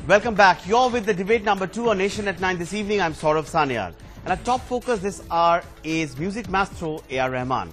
Welcome back. You're with the debate number 2 on Nation at 9 this evening. I'm Saurav Sanyal. And our top focus this hour is music maestro AR Rahman.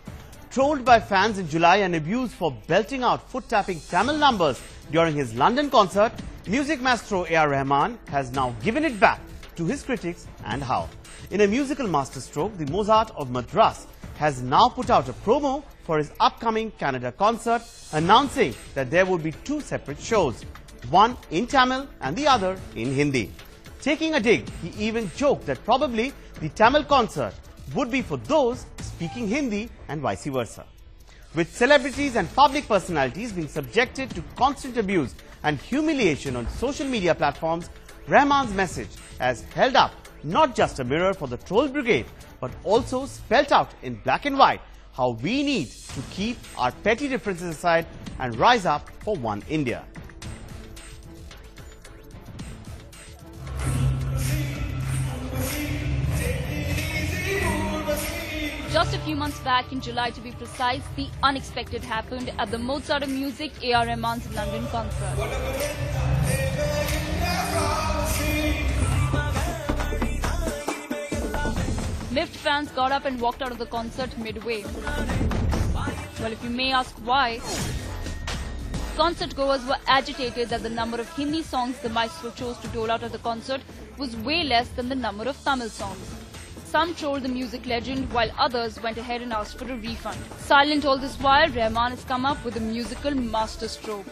Trolled by fans in July and abused for belting out foot-tapping Tamil numbers during his London concert, music maestro AR Rahman has now given it back to his critics, and how. In a musical masterstroke, the Mozart of Madras has now put out a promo for his upcoming Canada concert, announcing that there will be 2 separate shows, one in Tamil and the other in Hindi. Taking a dig, he even joked that probably the Tamil concert would be for those speaking Hindi and vice versa. With celebrities and public personalities being subjected to constant abuse and humiliation on social media platforms, Rahman's message has held up not just a mirror for the troll brigade, but also spelt out in black and white how we need to keep our petty differences aside and rise up for one India. Just a few months back, in July to be precise, the unexpected happened at the Mozart of Music AR Rahman's London concert. Miffed fans got up and walked out of the concert midway. Well, if you may ask why, concert goers were agitated that the number of Hindi songs the maestro chose to dole out at the concert was way less than the number of Tamil songs. Some trolled the music legend, while others went ahead and asked for a refund. Silent all this while, Rahman has come up with a musical masterstroke.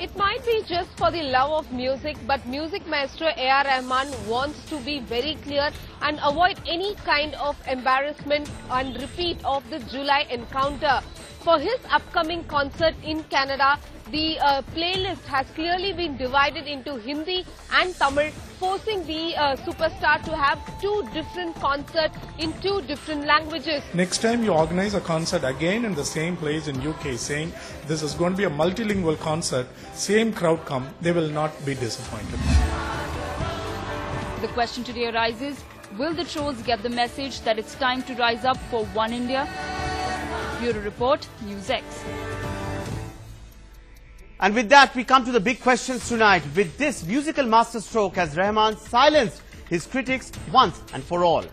It might be just for the love of music, but music maestro AR Rahman wants to be very clear and avoid any kind of embarrassment and repeat of the July encounter. For his upcoming concert in Canada, the playlist has clearly been divided into Hindi and Tamil, forcing the superstar to have 2 different concerts in 2 different languages. Next time you organize a concert again in the same place in UK, saying this is going to be a multilingual concert, same crowd come, they will not be disappointed. The question today arises, will the trolls get the message that it's time to rise up for one India? Bureau Report, News X. And with that, we come to the big questions tonight. With this musical masterstroke, has Rahman silenced his critics once and for all?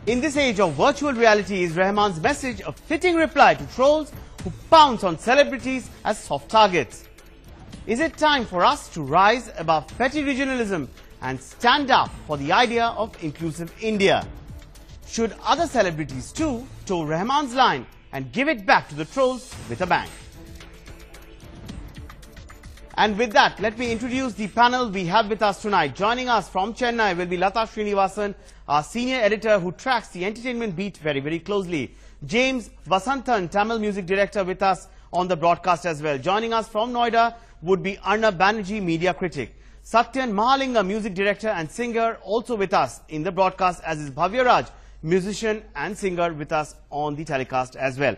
In this age of virtual reality, is Rahman's message a fitting reply to trolls who pounce on celebrities as soft targets? Is it time for us to rise above petty regionalism and stand up for the idea of inclusive India? Should other celebrities too toe Rahman's line and give it back to the trolls with a bang? And with that, let me introduce the panel we have with us tonight. Joining us from Chennai will be Lata Srinivasan, our senior editor who tracks the entertainment beat very, very closely. James Vasanthan, Tamil music director, with us on the broadcast as well. Joining us from Noida would be Arnab Banerjee, media critic. Satyan Mahalinga, music director and singer, also with us in the broadcast, as is Bhavya Raj, musician and singer, with us on the telecast as well.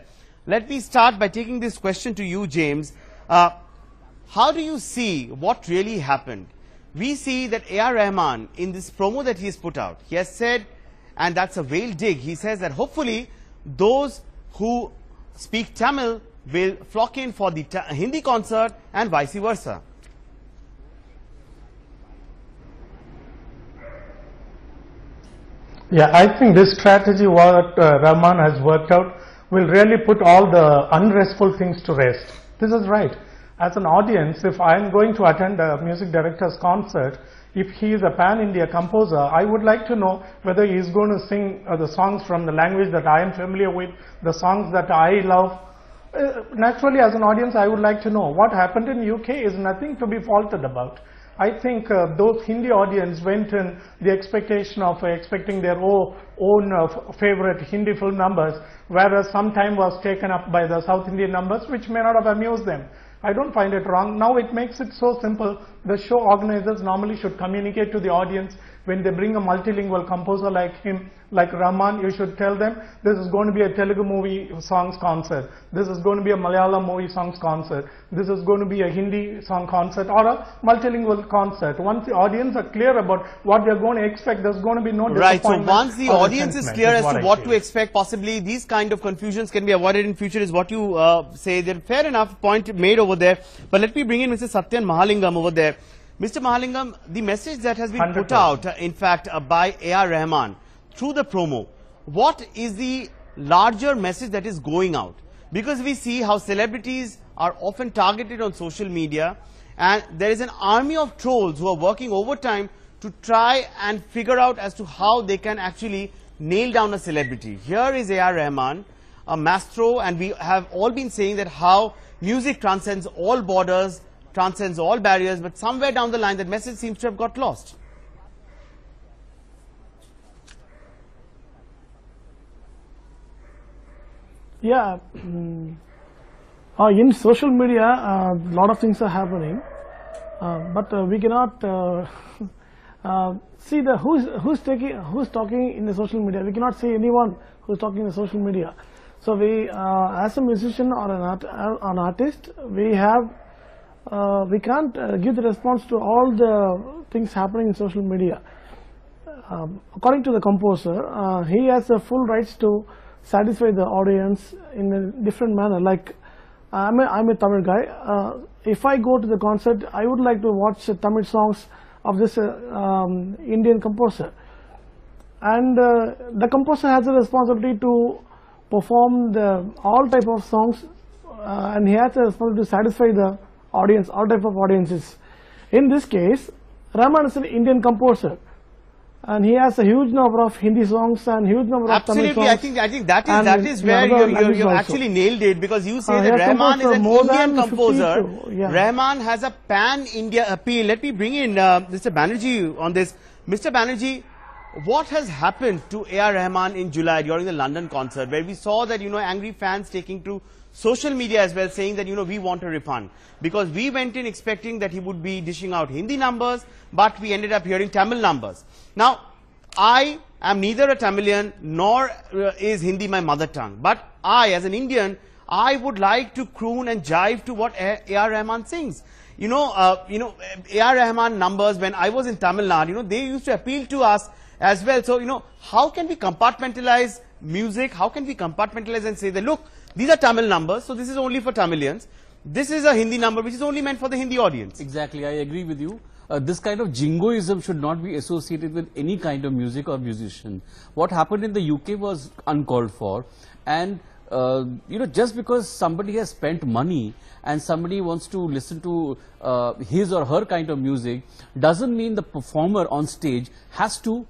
Let me start by taking this question to you, James. How do you see what really happened? We see that AR Rahman, in this promo that he has put out, he has said, and that's a veiled dig, he says that hopefully those who speak Tamil will flock in for the Hindi concert and vice versa. Yeah, I think this strategy what Rahman has worked out will really put all the unrestful things to rest. This is right. As an audience, if I am going to attend a music director's concert, if he is a pan-India composer, I would like to know whether he is going to sing the songs from the language that I am familiar with, the songs that I love. Naturally, as an audience, I would like to know. What happened in UK is nothing to be faulted about. I think those Hindi audience went in the expectation of expecting their own favorite Hindi film numbers, whereas some time was taken up by the South Indian numbers, which may not have amused them. I don't find it wrong. Now it makes it so simple. The show organizers normally should communicate to the audience, When they bring a multilingual composer like him, like Rahman, you should tell them this is going to be a Telugu movie songs concert, this is going to be a Malayalam movie songs concert, this is going to be a Hindi song concert or a multilingual concert. Once the audience are clear about what they are going to expect, there's going to be no disappointment. Right, so once the audience is clear as to what to expect, possibly these kind of confusions can be avoided in future is what you say. They're fair enough, point made over there. But let me bring in Mr. Satyan Mahalingam over there. Mr. Mahalingam, the message that has been 100%. Put out, in fact, by AR Rahman through the promo, what is the larger message that is going out? Because we see how celebrities are often targeted on social media, and there is an army of trolls who are working overtime to try and figure out as to how they can actually nail down a celebrity. Here is AR Rahman, a maestro, and we have all been saying that how music transcends all borders, transcends all barriers, but somewhere down the line that message seems to have got lost. Yeah, in social media, a lot of things are happening, but we cannot see who's talking in the social media. We cannot see anyone who's talking in the social media. So we, as a musician or an artist, we can't give the response to all the things happening in social media. According to the composer, he has the full rights to satisfy the audience in a different manner. Like, I'm a Tamil guy. If I go to the concert, I would like to watch Tamil songs of this Indian composer. And the composer has a responsibility to perform all type of songs, and he has a responsibility to satisfy the audience, all type of audiences. In this case, Rahman is an Indian composer, and he has a huge number of Hindi songs and huge number of Tamil songs. Absolutely, I think that is where you actually nailed it, because you say that Rahman is an Indian composer. Rahman has a pan-India appeal. Let me bring in Mr. Banerjee on this. Mr. Banerjee, what has happened to AR Rahman in July during the London concert, where we saw that, angry fans taking to social media as well, saying that, we want a refund, because we went in expecting that he would be dishing out Hindi numbers, but we ended up hearing Tamil numbers. Now, I am neither a Tamilian nor is Hindi my mother tongue, but I, as an Indian, I would like to croon and jive to what AR Rahman sings. AR Rahman numbers, when I was in Tamil Nadu, they used to appeal to us as well. So, how can we compartmentalize music? How can we compartmentalize and say that, look, these are Tamil numbers, so this is only for Tamilians. This is a Hindi number, which is only meant for the Hindi audience. Exactly, I agree with you. This kind of jingoism should not be associated with any kind of music or musician. What happened in the UK was uncalled for, and just because somebody has spent money and somebody wants to listen to his or her kind of music, doesn't mean the performer on stage has to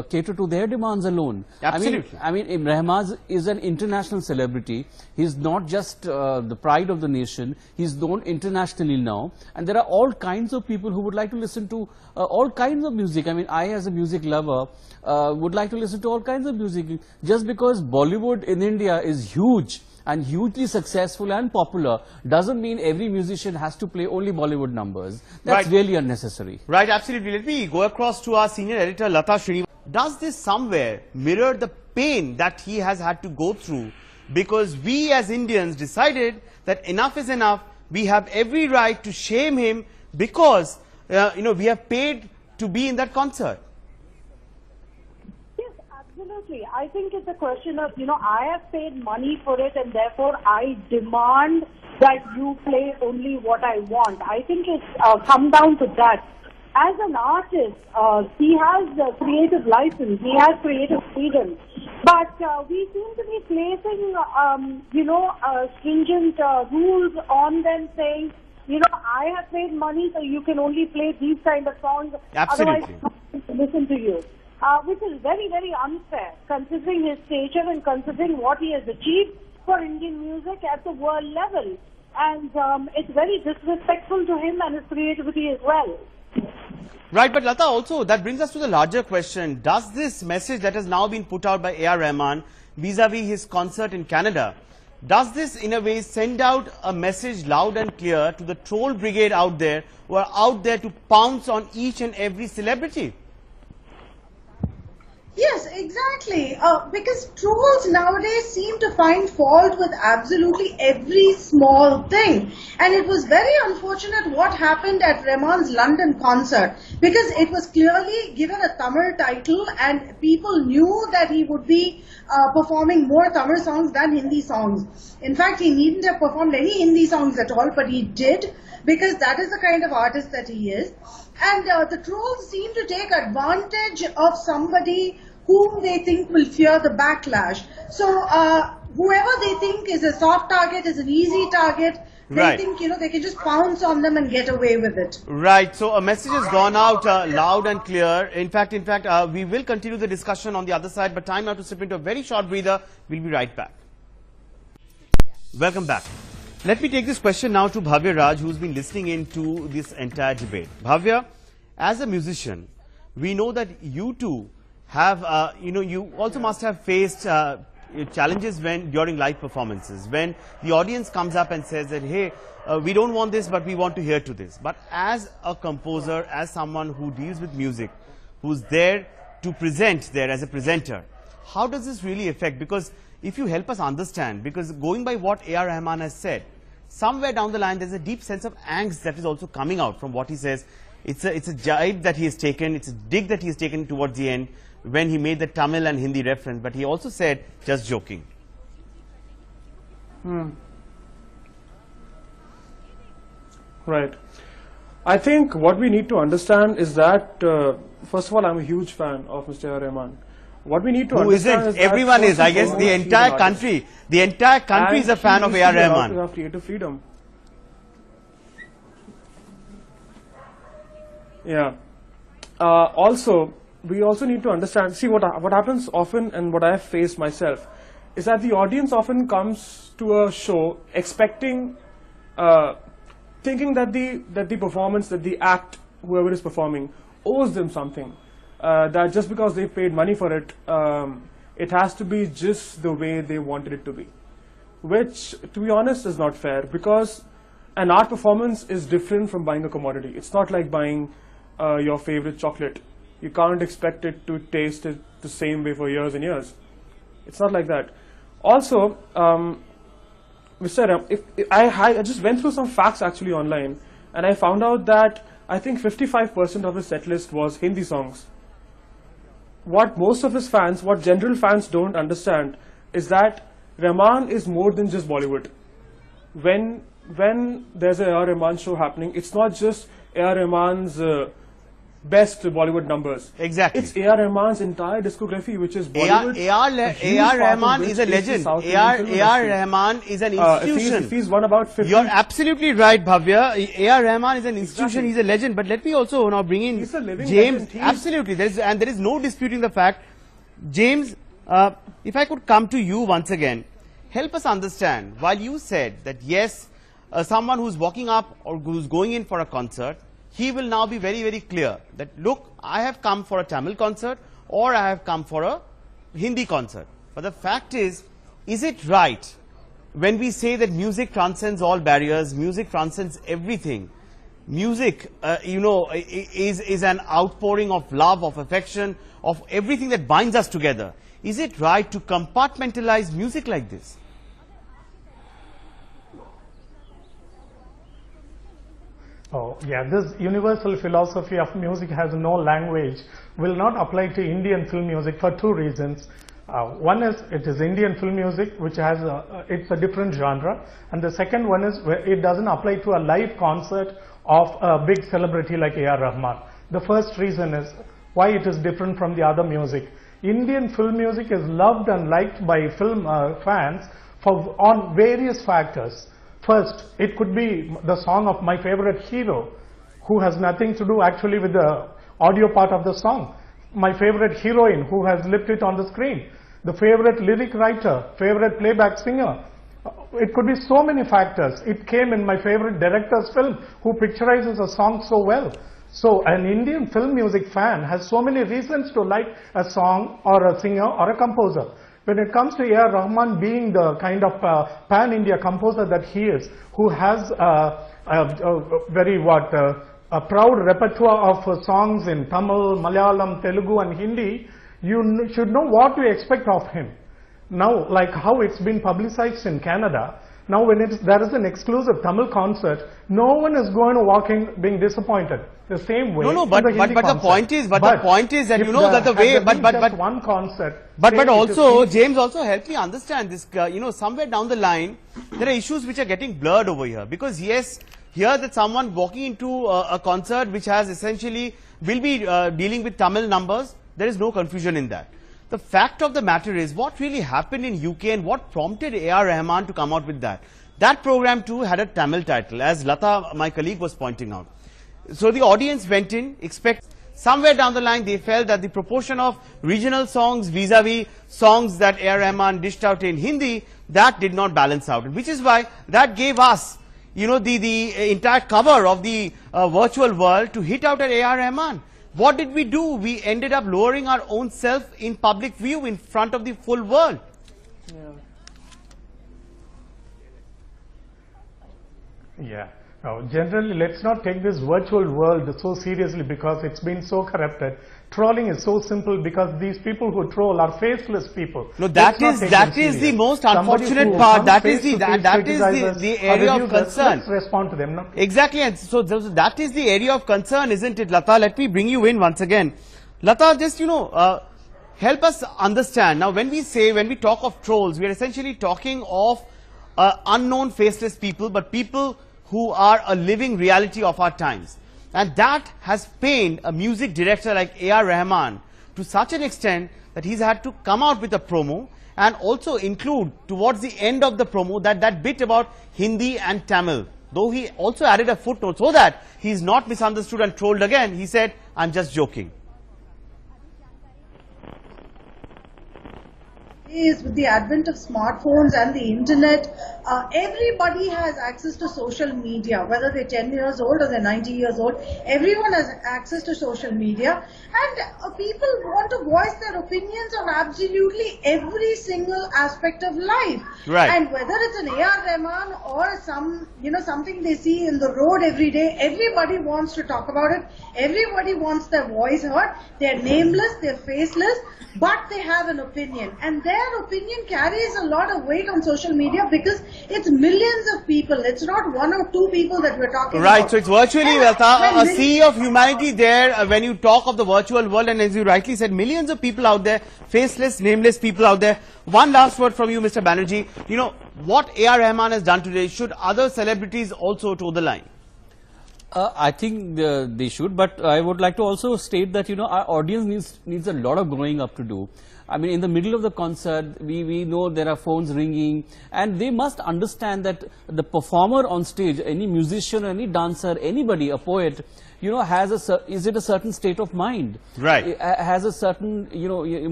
cater to their demands alone. Absolutely. I mean, Rahman is an international celebrity. He's not just the pride of the nation. He's known internationally now. And there are all kinds of people who would like to listen to all kinds of music. I mean, I as a music lover would like to listen to all kinds of music. Just because Bollywood in India is huge and hugely successful and popular doesn't mean every musician has to play only Bollywood numbers. That's really unnecessary. Right, absolutely. Let me go across to our senior editor, Lata Srinivas. Does this somewhere mirror the pain that he has had to go through? Because we as Indians decided that enough is enough. We have every right to shame him because, we have paid to be in that concert. Absolutely. I think it's a question of, I have paid money for it and therefore I demand that you play only what I want. I think it's come down to that. As an artist, he has a creative license, he has creative freedom. But we seem to be placing, stringent rules on them saying, I have paid money so you can only play these kind of songs. Absolutely. Otherwise, I'm not going to listen to you. Which is very, very unfair, considering his stature and considering what he has achieved for Indian music at the world level. And it's very disrespectful to him and his creativity as well. Right, but Lata, also, that brings us to the larger question. Does this message that has now been put out by AR Rahman vis-a-vis his concert in Canada, Does this in a way send out a message loud and clear to the troll brigade out there who are out there to pounce on each and every celebrity? Yes, exactly. Because trolls nowadays seem to find fault with absolutely every small thing. And it was very unfortunate what happened at Rahman's London concert, because it was clearly given a Tamil title and people knew that he would be performing more Tamil songs than Hindi songs. In fact, he needn't have performed any Hindi songs at all, but he did, because that is the kind of artist that he is. And the trolls seem to take advantage of somebody whom they think will fear the backlash. So whoever they think is a soft target, is an easy target, they think, they can just pounce on them and get away with it. Right. So a message has gone out loud and clear. In fact, we will continue the discussion on the other side, but time now to slip into a very short breather. We'll be right back. Welcome back. Let me take this question now to Bhavya Raj, who's been listening into this entire debate. Bhavya, as a musician, we know that you too have, you also must have faced challenges during live performances, when the audience comes up and says that, hey, we don't want this, but we want to hear to this. But as a composer, as someone who deals with music, who's there to present there as a presenter, how does this really affect? Because if you help us understand, because going by what AR Rahman has said, somewhere down the line there's a deep sense of angst that is also coming out from what he says. It's a jibe that he has taken, it's a dig that he has taken towards the end when he made the Tamil and Hindi reference, but he also said, just joking. Right. I think what we need to understand is that, first of all, I'm a huge fan of Mr. AR Rahman. What we need to understand is that everyone is, I guess, the entire country. The entire country is a fan of AR Rahman. To have creative freedom. Yeah. Also, we also need to understand, see what happens often, and what I have faced myself, is that the audience often comes to a show expecting, thinking that the performance, that the act, whoever is performing, owes them something. That just because they paid money for it, it has to be just the way they wanted it to be. Which, to be honest, is not fair, because an art performance is different from buying a commodity. It's not like buying your favorite chocolate. You can't expect it to taste it the same way for years and years. It's not like that. Also, Mr. Ram, I just went through some facts actually online, and I found out that I think 55% of his set list was Hindi songs. What most of his fans, what general fans don't understand, is that Rahman is more than just Bollywood. When there's a AR Rahman show happening, it's not just AR Rahman's best Bollywood numbers. Exactly. It's AR Rahman's entire discography, which is Bollywood. AR Rahman is a legend. AR Rahman is an institution. If he's won about 50. You're absolutely right, Bhavya. AR Rahman is an institution. Exactly. He's a legend. But let me also now bring in James. Absolutely. There is no disputing the fact. James, if I could come to you once again, help us understand. While you said that yes, someone who's walking up or who's going in for a concert, he will now be very, very clear that, look, I have come for a Tamil concert or I have come for a Hindi concert. But the fact is it right when we say that music transcends all barriers, music transcends everything? Music, is an outpouring of love, of affection, of everything that binds us together. Is it right to compartmentalize music like this? Oh, yeah, this universal philosophy of music has no language will not apply to Indian film music for two reasons. One is it is Indian film music, which has it's a different genre, and the second one is it doesn't apply to a live concert of a big celebrity like AR Rahman. The first reason is why it is different from the other music. Indian film music is loved and liked by film fans on various factors. First, it could be the song of my favorite hero, who has nothing to do actually with the audio part of the song. My favorite heroine, who has lived it on the screen. The favorite lyric writer, favorite playback singer. It could be so many factors. It came in my favorite director's film, who picturizes a song so well. So an Indian film music fan has so many reasons to like a song or a singer or a composer. When it comes to AR Rahman being the kind of pan-India composer that he is, who has a proud repertoire of songs in Tamil, Malayalam, Telugu and Hindi, you should know what to expect of him. Now, like how it's been publicized in Canada, now when there is an exclusive Tamil concert, no one is going to walk in being disappointed. The same way. No, but the point is that you know that the way, but one concert. But also, James, also help me understand this. Somewhere down the line, there are issues which are getting blurred over here. Because yes, here that someone walking into a concert which has essentially will be dealing with Tamil numbers, there is no confusion in that. The fact of the matter is what really happened in UK and what prompted AR Rahman to come out with that. That program too had a Tamil title, as Lata, my colleague, was pointing out. So the audience went in, somewhere down the line they felt that the proportion of regional songs vis-a-vis songs that AR Rahman dished out in Hindi, that did not balance out. Which is why that gave us, the entire cover of the virtual world to hit out at AR Rahman. What did we do? We ended up lowering our own self in public view in front of the full world. Yeah. Now, generally, let's not take this virtual world so seriously because it's been so corrupted. Trolling is so simple because these people who troll are faceless people. No, that is the most unfortunate part. That is the area of concern. Let's respond to them. No? Exactly, and so that is the area of concern, isn't it, Lata? Let me bring you in once again. Lata, just help us understand. Now, when we talk of trolls, we are essentially talking of unknown faceless people, but people who are a living reality of our times. And that has pained a music director like AR Rahman to such an extent that he's had to come out with a promo and also include towards the end of the promo that bit about Hindi and Tamil. Though he also added a footnote so that he's not misunderstood and trolled again. He said, I'm just joking. With the advent of smartphones and the internet, everybody has access to social media, whether they're 10 years old or they're 90 years old. Everyone has access to social media, and people want to voice their opinions on absolutely every single aspect of life. Right. And whether it's an AR Rahman or something they see in the road every day, everybody wants to talk about it. Everybody wants their voice heard. They're nameless, they're faceless, but they have an opinion, and their opinion carries a lot of weight on social media because it's millions of people. It's not one or two people that we're talking about. Right, so it's virtually a sea of humanity there when you talk of the virtual world, and as you rightly said, millions of people out there, faceless, nameless people out there. One last word from you, Mr. Banerjee. What AR Rahman has done today, should other celebrities also toe the line? I think they should, but I would like to also state that our audience needs a lot of growing up to do. I mean, in the middle of the concert, we know there are phones ringing, and they must understand that the performer on stage, any musician, any dancer, anybody, a poet, is it a certain state of mind? Right. Has a certain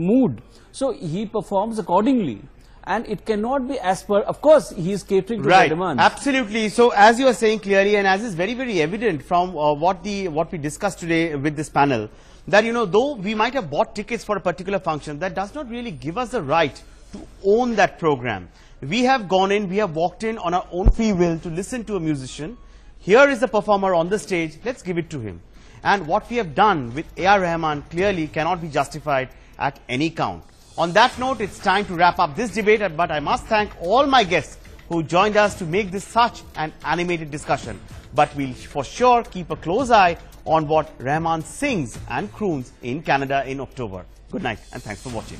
mood. So he performs accordingly. And it cannot be as per, of course, he is catering to the demands. Absolutely. So, as you are saying clearly, and as is very, very evident from what we discussed today with this panel, that though we might have bought tickets for a particular function, that does not really give us the right to own that program. We have gone in, we have walked in on our own free will to listen to a musician. Here is the performer on the stage, let's give it to him. And what we have done with AR Rahman clearly cannot be justified at any count. On that note, it's time to wrap up this debate, but I must thank all my guests who joined us to make this such an animated discussion. But we'll for sure keep a close eye on what Rahman sings and croons in Canada in October. Good night and thanks for watching.